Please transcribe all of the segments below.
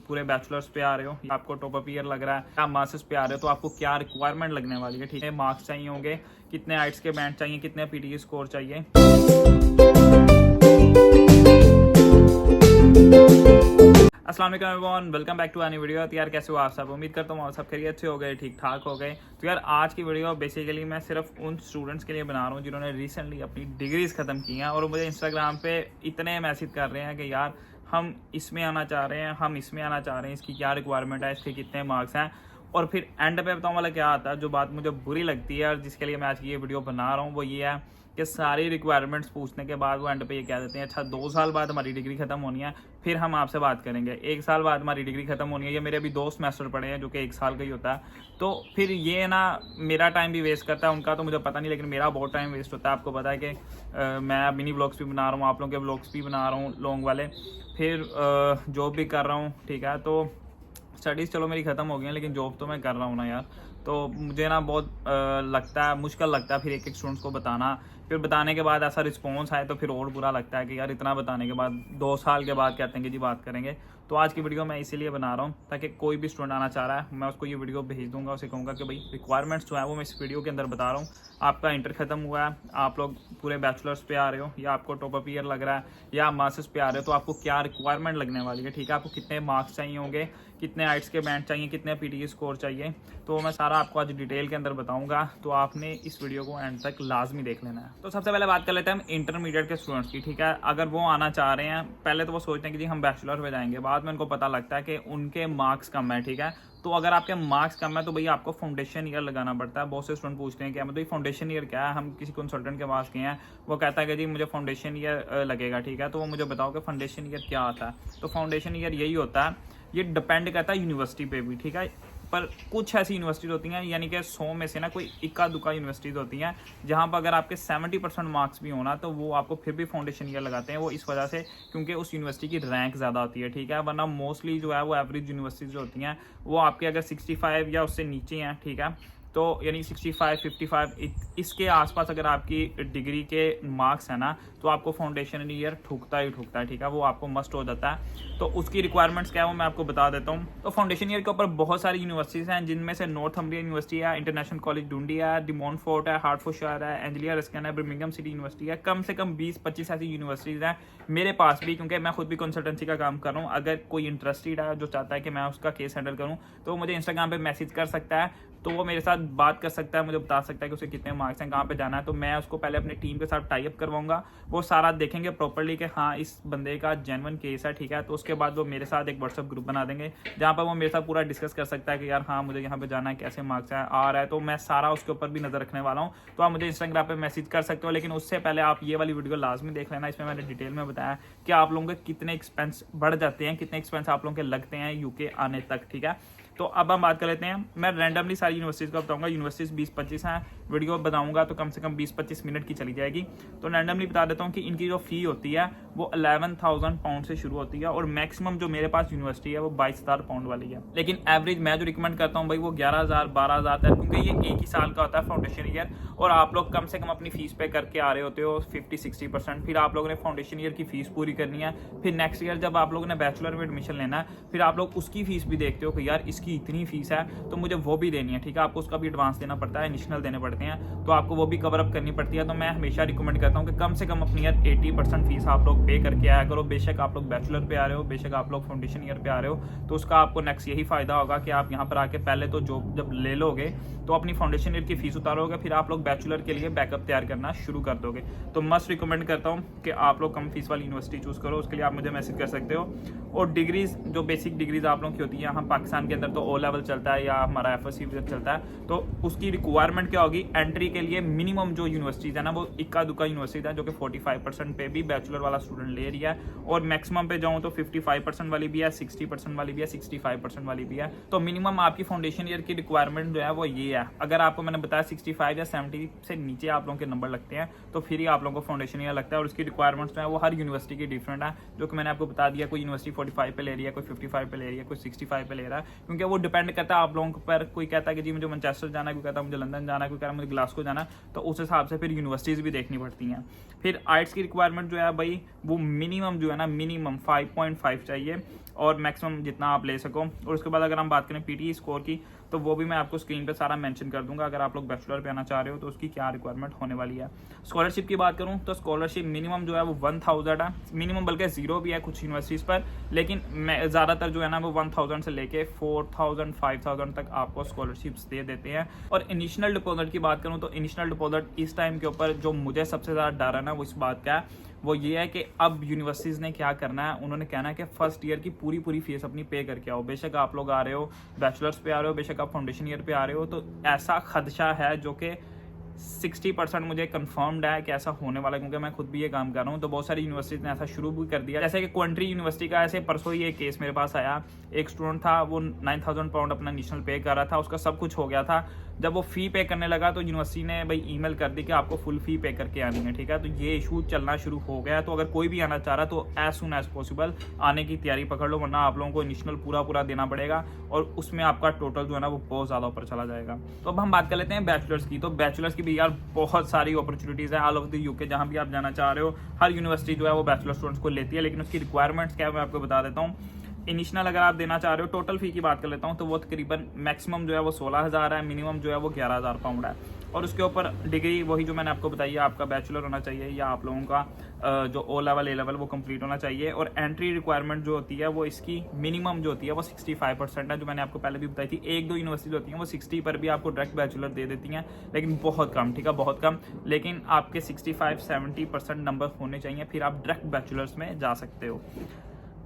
पूरे बैचलर्स पे आ रहे हो या आपको टॉप अप ईयर लग रहा है, आप मास्टर्स पे आ रहे हो, तो आपको क्या रिक्वायरमेंट लगने वाली है, ठीक है। मार्क्स चाहिए होंगे, कितने आइट्स के बैंड चाहिए, कितने पीटी स्कोर चाहिए। अस्सलाम वालेकुम everyone, welcome back to any video. तो यार कैसे हो आप सब? उम्मीद करता हूँ आप सब खैरियत से हो गए, ठीक ठाक हो गए। तो यार आज की वीडियो बेसिकली मैं सिर्फ उन स्टूडेंट्स के लिए बना रहा हूँ जिन्होंने रिसेंटली अपनी डिग्रीज ख़त्म की हैं और मुझे इंस्टाग्राम पे इतने मैसेज कर रहे हैं कि यार हम इसमें आना चाह रहे हैं, हम इसमें आना चाह रहे हैं, इसकी क्या रिक्वायरमेंट है, इसके कितने मार्क्स हैं। और फिर एंड पे बताऊँ वाला क्या आता है, जो बात मुझे बुरी लगती है और जिसके लिए मैं आज की ये वीडियो बना रहा हूँ वो ये है कि सारी रिक्वायरमेंट्स पूछने के बाद वो एंड पे ये कह देते हैं अच्छा 2 साल बाद हमारी डिग्री खत्म होनी है, फिर हम आपसे बात करेंगे। 1 साल बाद हमारी डिग्री खत्म होनी है। ये मेरे अभी 2 सेमेस्टर पड़े हैं जो कि 1 साल का ही होता है। तो फिर ये ना मेरा टाइम भी वेस्ट करता है, उनका तो मुझे पता नहीं, लेकिन मेरा बहुत टाइम वेस्ट होता है। आपको पता है कि मैं मिनी ब्लॉग्स भी बना रहा हूँ, आप लोगों के ब्लॉग्स भी बना रहा हूँ लॉन्ग वाले, फिर जॉब भी कर रहा हूँ, ठीक है। तो स्टडीज़ चलो मेरी ख़त्म हो गई हैं, लेकिन जॉब तो मैं कर रहा हूँ ना यार। तो मुझे ना बहुत लगता है, मुश्किल लगता है फिर एक एक स्टूडेंट्स को बताना। फिर बताने के बाद ऐसा रिस्पॉन्स आए तो फिर और बुरा लगता है कि यार इतना बताने के बाद 2 साल के बाद कहते हैं कि जी बात करेंगे। तो आज की वीडियो मैं इसीलिए बना रहा हूँ ताकि कोई भी स्टूडेंट आना चाह रहा है मैं उसको ये वीडियो भेज दूंगा, उसे कहूँगा कि भाई रिक्वायरमेंट्स जो है वो मैं इस वीडियो के अंदर बता रहा हूँ। आपका इंटर खत्म हुआ है, आप लोग पूरे बैचलर्स पे आ रहे हो या आपको टॉप अप ईयर लग रहा है या आप मास्टर्स पे आ रहे हो, तो आपको क्या रिक्वायरमेंट लगने वाली है, ठीक है। आपको कितने मार्क्स चाहिए होंगे, कितने आइट्स के बैंड चाहिए, कितने पीटी स्कोर चाहिए, तो मैं सारा आपको आज डिटेल के अंदर बताऊंगा। तो आपने इस वीडियो को एंड तक लाजमी देख लेना है। तो सबसे पहले बात कर लेते हैं हम इंटरमीडिएट के स्टूडेंट्स की, ठीक है। अगर वो आना चाह रहे हैं, पहले तो वो सोचते हैं कि जी हम बैचलर में जाएंगे, बाद में उनको पता लगता है कि उनके मार्क्स कम है, ठीक है। तो अगर आपके मार्क्स कम है तो भैया आपको फाउंडेशन ईयर लगाना पड़ता है। बहुत से स्टूडेंट पूछते हैं कि मतलब फाउंडेशन ईयर क्या है। हम किसी कंसल्टेंट के पास गए हैं, वो कहता है कि जी मुझे फाउंडेशन ईयर लगेगा, ठीक है। तो वो मुझे बताओ कि फाउंडेशन ईयर क्या आता है। तो फाउंडेशन ईयर यही होता है, ये डिपेंड करता है यूनिवर्सिटी पे भी, ठीक है। पर कुछ ऐसी यूनिवर्सिटीज होती हैं, यानी कि 100 में से ना कोई इक्का दुक्का यूनिवर्सिटीज होती हैं जहां पर अगर आपके 70% मार्क्स भी होना तो वो आपको फिर भी फाउंडेशन ईयर लगाते हैं। वो इस वजह से क्योंकि उस यूनिवर्सिटी की रैंक ज़्यादा होती है, ठीक है। वरना मोस्टली जो है वो एवरेज यूनिवर्सिटीज जो होती हैं वो आपके अगर 65 या उससे नीचे हैं, ठीक है, तो यानी 65 55 इसके आसपास अगर आपकी डिग्री के मार्क्स है ना तो आपको फाउंडेशन ईयर ठुकता ही ठुकता है, ठीक है। वो आपको मस्ट हो जाता है। तो उसकी रिक्वायरमेंट्स क्या है वो मैं आपको बता देता हूँ। तो फाउंडेशन ईयर के ऊपर बहुत सारी यूनिवर्सिटीज़ हैं, जिनमें से नॉर्थम्बरियन यूनिवर्सिटी है, इंटरनेशनल कॉलेज डूंडी है, डी मॉन्टफोर्ट है, हार्टफोर्डशायर है, एंजेलिया रस्किन है, बर्मिंघम सिटी यूनिवर्सिटी है। कम से कम 20-25 ऐसी यूनिवर्सिटीज़ हैं मेरे पास भी, क्योंकि मैं खुद भी कंसल्टेंसी का काम कर रहा हूँ। अगर कोई इंटरेस्टेड है जो चाहता है कि मैं उसका केस हैंडल करूँ तो वो मुझे इंस्टाग्राम पे मैसेज कर सकता है, तो वो मेरे साथ बात कर सकता है, मुझे बता सकता है कि उसे कितने मार्क्स हैं, कहाँ पे जाना है। तो मैं उसको पहले अपनी टीम के साथ टाई अप करवाऊंगा, वो सारा देखेंगे प्रॉपर्ली कि हाँ इस बंदे का जेन्युइन केस है, ठीक है। तो उसके बाद वो मेरे साथ एक व्हाट्सअप ग्रुप बना देंगे जहाँ पर वो मेरे साथ पूरा डिस्कस कर सकता है कि यार हाँ मुझे यहाँ पे जाना है, कैसे मार्क्स आ रहा है। तो मैं सारा उसके ऊपर भी नजर रखने वाला हूँ। तो आप मुझे इंस्टाग्राम पे मैसेज कर सकते हो, लेकिन उससे पहले आप ये वाली वीडियो लाजमी देख लेना। इसमें मैंने डिटेल में बताया कि आप लोगों के कितने एक्सपेंस बढ़ जाते हैं, कितने एक्सपेंस आप लोगों के लगते हैं यूके आने तक, ठीक है। तो अब हम बात कर लेते हैं, मैं रैंडमली सारी यूनिवर्सिटीज़ का बताऊंगा। यूनिवर्सिटीज़ 20-25 हैं, वीडियो बनाऊंगा तो कम से कम 20-25 मिनट की चली जाएगी। तो रैंडमली बता देता हूँ कि इनकी जो फ़ी होती है वो 11,000 पाउंड से शुरू होती है और मैक्सिमम जो मेरे पास यूनिवर्सिटी है वो 22,000 पाउंड वाली है। लेकिन एवरेज मैं जो रिकमेंड करता हूँ भाई वो 11,000 12,000 है, क्योंकि ये एक ही साल का होता है फाउंडेशन ईयर और आप लोग कम से कम अपनी फीस पे करके आ रहे होते हो 50-60%। फिर आप लोगों ने फाउंडेशन ईयर की फीस पूरी करनी है। फिर नेक्स्ट ईयर जब आप लोगों ने बैचलर में एडमिशन लेना है फिर आप लोग उसकी फीस भी देखते हो कि यार इसकी इतनी फीस है तो मुझे वो भी देनी है, ठीक है। आपको उसका भी एडवांस देना पड़ता है, इनिशियल देने पड़ते हैं, तो आपको वो भी कवर अप करनी पड़ती है। तो मैं हमेशा रिकमेंड करता हूँ कि कम से कम अपनी यार 80% फीस आप लोग पे करके आया करो। बेशक आप लोग बैचलर पे आ रहे हो, बेशक आप लोग फाउंडेशन ईयर पे आ रहे हो, तो उसका आपको नेक्स्ट यही फायदा होगा कि आप यहाँ पर आके पहले तो जब ले लोगे तो अपनी फाउंडेशन ईयर की फीस उतारोगे, फिर आप लोग बैचलर के लिए बैकअप तैयार करना शुरू कर दोगे। तो मस्ट रिकमेंड करता हूँ कि आप लोग कम फीस वाली यूनिवर्सिटी चूज करो। उसके लिए आप मुझे मैसेज कर सकते हो। और डिग्रीज जो बेसिक डिग्रीज आप लोगों की होती है यहाँ पाकिस्तान के अंदर तो ओ लेवल चलता है या हमारा एफएससी चलता है, तो उसकी रिक्वायरमेंट क्या होगी एंट्री के लिए। मिनिमम जो यूनिवर्सिटीज है ना वो इक्का दुक्का यूनिवर्सिटी है जो कि 45% पे भी बैचलर वाला स्टूडेंट ले रही है, और मैक्सिमम पे जाऊँ तो 55% वाली भी है, 60% वाली भी है, 65% वाली भी है। तो मिनिमम आपकी फाउंडेशन ईयर की रिक्वायरमेंट जो है वो ये है। अगर आपको मैंने बताया 65 या 70 से नीचे आप लोगों के नंबर लगते हैं तो फिर ही आप लोगों को फाउंडेशन ईयर लगता है। और उसकी रिक्वायरमेंट्स जो है वो हर यूनिवर्सिटी की डिफरेंट है, जो कि मैंने आपको बता दिया। कोई यूनिवर्सिटी 45 पे ले रही है, कोई 55 पे ले रही है, कोई 65 पे ले रहा है, क्योंकि वो डिपेंड करता है आप लोगों पर। कोई कहता है कि जी मुझे मैनचेस्टर जाना है, कोई कहता है मुझे लंदन जाना है, कोई कहता है मुझे ग्लासगो जाना है, तो उस हिसाब से फिर यूनिवर्सिटीज़ भी देखनी पड़ती हैं। फिर आइट्स की रिक्वायरमेंट जो है भाई वो मिनिमम जो है ना मिनिमम 5.5 चाहिए। और मैक्सिमम जितना आप ले सको। और उसके बाद अगर हम बात करें पीटी स्कोर की, तो वो भी मैं आपको स्क्रीन पे सारा मेंशन कर दूंगा। अगर आप लोग बैचलर पे आना चाह रहे हो तो उसकी क्या रिक्वायरमेंट होने वाली है। स्कॉलरशिप की बात करूं तो स्कॉलरशिप मिनिमम जो है वो 1000 है, मिनिमम बल्कि 0 भी है कुछ यूनिवर्सिटीज़ पर, लेकिन ज़्यादातर जो है ना वो 1000 से लेके 4000 5000 तक आपको स्कॉलरशिप्स दे देते हैं। और इनिशियल डिपॉजिट की बात करूं तो इनिशियल डिपॉजिट इस टाइम के ऊपर जो मुझे सबसे ज़्यादा डर है ना वो इस बात का है, वो ये है कि अब यूनिवर्सिटीज़ ने क्या करना है, उन्होंने कहना है कि फर्स्ट ईयर की पूरी फीस अपनी पे करके आओ। बेशक आप लोग आ रहे हो बैचलर्स पे आ रहे हो, बेशक आप फाउंडेशन ईयर पे आ रहे हो, तो ऐसा खदशा है जो कि 60% मुझे कंफर्म्ड है कि ऐसा होने वाला है, क्योंकि मैं खुद भी ये काम कर रहा हूँ। तो बहुत सारी यूनिवर्सिटीज़ ने ऐसा शुरू भी कर दिया, जैसे कि क्वेंट्री यूनिवर्सिटी का ऐसे परसों ही एक केस मेरे पास आया। एक स्टूडेंट था, वो 9000 पाउंड अपना नेशनल पे कर रहा था, उसका सब कुछ हो गया था। जब वो फ़ी पे करने लगा तो यूनिवर्सिटी ने भाई ईमेल कर दी कि आपको फुल फ़ी पे करके आनी है, ठीक है। तो ये इशू चलना शुरू हो गया। तो अगर कोई भी आना चाह रहा तो एज सुन एज पॉसिबल आने की तैयारी पकड़ लो, वरना आप लोगों को इनिशियल पूरा देना पड़ेगा और उसमें आपका टोटल जो है ना वो बहुत ज़्यादा ऊपर चला जाएगा। तो अब हम बात कर लेते हैं बैचलर्स की। तो बैचलर्स की भी यार बहुत सारी अपॉर्चुनिटीज़ है ऑल ओवर द यूके, जहाँ भी आप जाना चाह रहे हो। हर यूनिवर्सिटी जो है वो बैचलर स्टूडेंट्स को लेती है, लेकिन उसकी रिक्वायरमेंट्स क्या है मैं आपको बता देता हूँ। इनिशियल अगर आप देना चाह रहे हो, टोटल फी की बात कर लेता हूँ, तो वो तकरीबन मैक्सिमम जो है वो 16000 है, मिनिमम जो है वो 11000 पाउंड है। और उसके ऊपर डिग्री वही जो मैंने आपको बताई है, आपका बैचलर होना चाहिए या आप लोगों का जो ओ लेवल ए लेवल वो कंप्लीट होना चाहिए। और एंट्री रिक्वायरमेंट जो होती है वो इसकी मिनिमम जो होती है वो 65% है, जो मैंने आपको पहले भी बताई थी। एक दो यूनिवर्सिटी होती हैं वो 60 पर भी आपको डायरेक्ट बैचलर दे देती हैं, लेकिन बहुत कम, ठीक है, बहुत कम। लेकिन आपके 65-70% नंबर होने चाहिए, फिर आप डायरेक्ट बैचलर्स में जा सकते हो।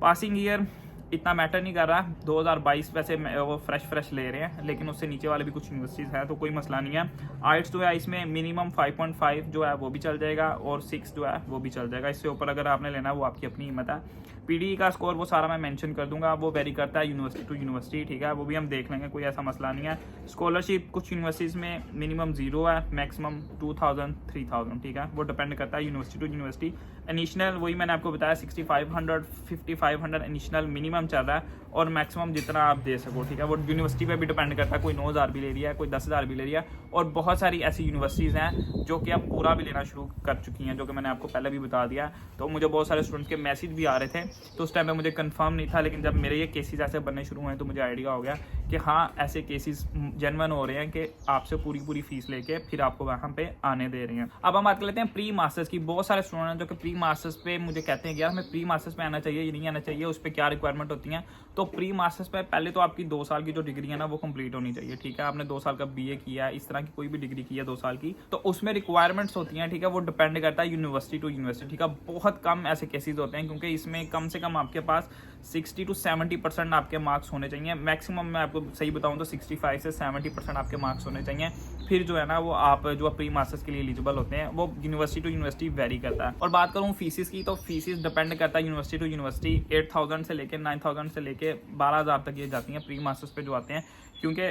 पासिंग ईयर इतना मैटर नहीं कर रहा। 2022 वैसे वो फ्रेश ले रहे हैं, लेकिन उससे नीचे वाले भी कुछ यूनिवर्सिटीज़ हैं, तो कोई मसला नहीं है। आइट्स जो है इसमें मिनिमम 5.5 जो है वो भी चल जाएगा और 6 जो है वो भी चल जाएगा। इससे ऊपर अगर आपने लेना है वो आपकी अपनी हिम्मत है। पीडी का स्कोर वो सारा मैं मेंशन कर दूंगा, वो वेरी करता है यूनिवर्सिटी टू यूनिवर्सिटी, ठीक है, वो भी हम देख लेंगे, कोई ऐसा मसला नहीं है। स्कॉलरशिप कुछ यूनिवर्सिटीज़ में मिनिमम 0 है, मैक्सिमम 2000 3000, ठीक है, वो डिपेंड करता है यूनिवर्सिटी टू यूनिवर्सिटी। इनिशियल वही मैंने आपको बताया 6500 5500 इनिशियल मिनिमम चल रहा है, और मैक्सिमम जितना आप दे सको, ठीक है, वो यूनिवर्सिटी पे भी डिपेंड करता है। कोई 9000 भी ले रही है, कोई 10000 भी ले रही है। और बहुत सारी ऐसी यूनिवर्सिटीज़ हैं जो कि अब पूरा भी लेना शुरू कर चुकी हैं, जो कि मैंने आपको पहले भी बता दिया। तो मुझे बहुत सारे स्टूडेंट्स के मैसेज भी आ रहे थे, तो उस टाइम पे मुझे कंफर्म नहीं था, लेकिन जब मेरे ये केसेस ऐसे बनने शुरू हुए तो मुझे आइडिया हो गया कि हाँ ऐसे केसेस जेन्युइन हो रहे हैं कि आपसे पूरी फीस लेके फिर आपको वहाँ पे आने दे रहे हैं। अब हम बात कर लेते हैं प्री मास्टर्स की। बहुत सारे स्टूडेंट हैं जो कि प्री मास्टर्स पे मुझे कहते हैं कि यार हमें प्री मास्टर्स पे आना चाहिए या नहीं आना चाहिए, उस पर क्या रिक्वायरमेंट होती हैं। तो प्री मास्टर्स पे पहले तो आपकी 2 साल की जो डिग्री है ना वो कंप्लीट होनी चाहिए, ठीक है। आपने 2 साल का बीए किया है, इस तरह की कोई भी डिग्री की है 2 साल की, तो उसमें रिक्वायरमेंट्स होती हैं, ठीक है। वो डिपेंड करता है यूनिवर्सिटी टू यूनिवर्सिटी, ठीक है। बहुत कम ऐसे केसेस होते हैं, क्योंकि इसमें कम से कम आपके पास 60 to 70% आपके मार्क्स होने चाहिए। मैक्सिमम मैं आपको सही बताऊं तो 65 से 70% आपके मार्क्स होने चाहिए, फिर जो है ना वो आप जो प्री मास्टर्स के लिए एलिजिबल होते हैं। वो यूनिवर्सिटी टू यूनिवर्सिटी वेरी करता है। और बात करूँ फीसिस की, तो फीसिस डिपेंड करता है यूनिवर्सिटी टू यूनिवर्सिटी। 8000 से लेके 9000 से लेके 12000 तक ये जाती हैं प्री मास्टर्स पे जो आते हैं, क्योंकि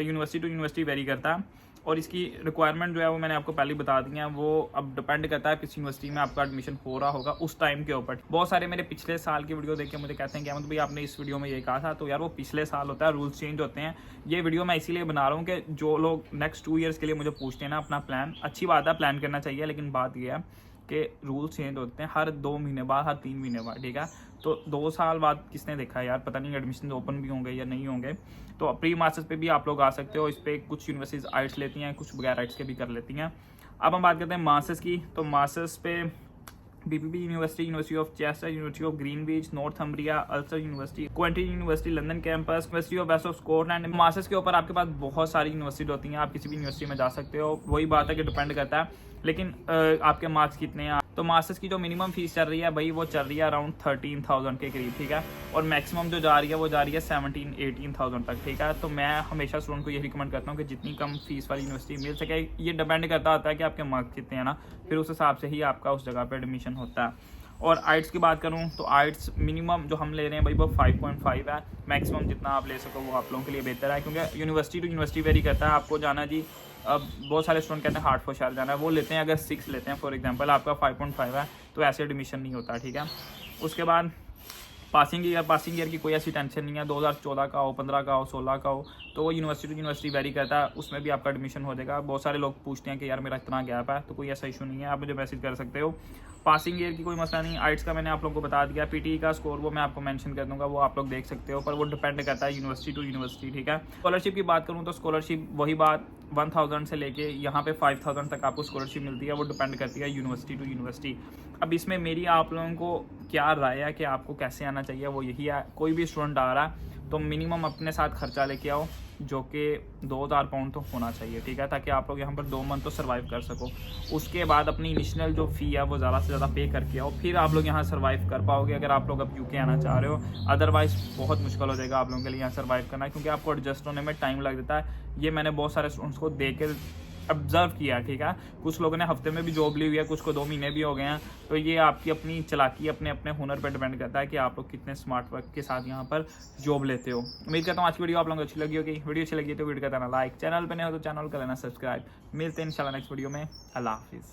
यूनिवर्सिटी टू यूनिवर्सिटी वेरी करता है। और इसकी रिक्वायरमेंट जो है वो मैंने आपको पहले बता दी है, वो अब डिपेंड करता है किस यूनिवर्सिटी में आपका एडमिशन हो रहा होगा उस टाइम के ऊपर। बहुत सारे मेरे पिछले साल की वीडियो देख के मुझे कहते हैं कि अहमद भाई आपने इस वीडियो में ये कहा था, तो यार वो पिछले साल होता है, रूल्स चेंज होते हैं। ये वीडियो मैं इसीलिए बना रहा हूँ कि जो लोग नेक्स्ट 2 ईयर्स के लिए मुझे पूछते हैं ना अपना प्लान, अच्छी बात है प्लान करना चाहिए, लेकिन बात यह है कि रूल्स चेंज होते हैं हर 2 महीने बाद, हर 3 महीने बाद, ठीक है। तो 2 साल बाद किसने देखा है यार, पता नहीं एडमिशन ओपन भी होंगे या नहीं होंगे। तो प्री मास्टर्स पे भी आप लोग आ सकते हो। इस पर कुछ यूनिवर्सिटीज़ आइट्स लेती हैं, कुछ बगैर आइट्स के भी कर लेती हैं। अब हम बात करते हैं मास्टर्स की। तो मास्टर्स पे BPP university, university of Chester, university of Greenwich, Northumbria, Ulster university, Coventry university London campus, university of West of Scotland. Masters के ऊपर आपके पास बहुत सारी यूनिवर्सिटी होती हैं, आप किसी भी यूनिवर्सिटी में जा सकते हो। वही बात है कि डिपेंड करता है, लेकिन आपके मार्क्स कितने हैं। तो मास्टर्स की जो मिनिमम फीस चल रही है भाई, वो चल रही है अराउंड 13000 के करीब, ठीक है। और मैक्सिमम जो जा रही है वो जा रही है 17-18,000 तक, ठीक है। तो मैं हमेशा स्टूडेंट को ये रिकमेंड करता हूँ कि जितनी कम फीस वाली यूनिवर्सिटी मिल सके। ये डिपेंड करता होता है कि आपके मार्क्स कितने हैं ना, फिर उस हिसाब से ही आपका उस जगह पर एडमिशन होता है। और आइट्स की बात करूं तो आइट्स मिनिमम जो हम ले रहे हैं भाई वो 5.5 है। मैक्सिमम जितना आप ले सको वो आप लोगों के लिए बेहतर है, क्योंकि यूनिवर्सिटी टू यूनिवर्सिटी वेरी करता है। आपको जाना जी, अब बहुत सारे स्टूडेंट कहते हैं हार्टफोर्ड जाना है, वो लेते हैं अगर 6 लेते हैं फॉर एग्जांपल, आपका 5.5 है, तो ऐसे एडमिशन नहीं होता, ठीक है। उसके बाद पासिंग ईयर की कोई ऐसी टेंशन नहीं है। 2014 का हो, 15 का हो, 16 का हो, तो वो यूनिवर्सिटी टू यूनिवर्सिटी वेरी करता है, उसमें भी आपका एडमिशन हो जाएगा। बहुत सारे लोग पूछते हैं कि यार मेरा इतना गैप है, तो कोई ऐसा इशू नहीं है, आप मुझे मैसेज कर सकते हो। पासिंग ईयर की कोई मसला नहीं, आइट्स का मैंने आप लोगों को बता दिया, पीटी का स्कोर वो मैं आपको मेंशन कर दूंगा, वो आप लोग देख सकते हो, पर वो डिपेंड करता है यूनिवर्सिटी टू यूनिवर्सिटी, ठीक है। स्कॉलरशिप की बात करूँ तो स्कॉलरशिप वही बात 1000 से लेके यहाँ पे 5000 तक आपको स्कॉलरशिप मिलती है, वो डिपेंड करती है यूनिवर्सिटी टू यूनिवर्सिटी। अब इसमें मेरी आप लोगों को क्या राय है कि आपको कैसे आना चाहिए, वो यही है, कोई भी स्टूडेंट आ रहा है तो मिनिमम अपने साथ खर्चा लेके आओ, जो कि 2000 पाउंड तो होना चाहिए, ठीक है, ताकि आप लोग यहाँ पर 2 मंथ तो सर्वाइव कर सको। उसके बाद अपनी इनिशियल जो फ़ी है वो ज़्यादा से ज़्यादा पे करके आओ, फिर आप लोग यहाँ सर्वाइव कर पाओगे, अगर आप लोग अब यूके आना चाह रहे हो। अदरवाइज़ बहुत मुश्किल हो जाएगा आप लोगों के लिए यहाँ सर्वाइव करना, क्योंकि आपको एडजस्ट होने में टाइम लग जाता है। ये मैंने बहुत सारे स्टूडेंट्स को देख के ऑब्जर्व किया, ठीक है। कुछ लोगों ने हफ्ते में भी जॉब ली हुई है, कुछ को 2 महीने भी हो गए हैं। तो ये आपकी अपनी चालाकी, अपने अपने हुनर पर डिपेंड करता है कि आप लोग कितने स्मार्ट वर्क के साथ यहाँ पर जॉब लेते हो। उम्मीद करता हूँ आज की वीडियो आप लोगों को अच्छी लगी होगी। वीडियो अच्छी लगी तो वीडियो का देना लाइक, चैनल पर नहीं हो तो चैनल का लेना सब्सक्राइब। मिलते हैं इंशाल्लाह नेक्स्ट वीडियो में। अल्लाह हाफिज़।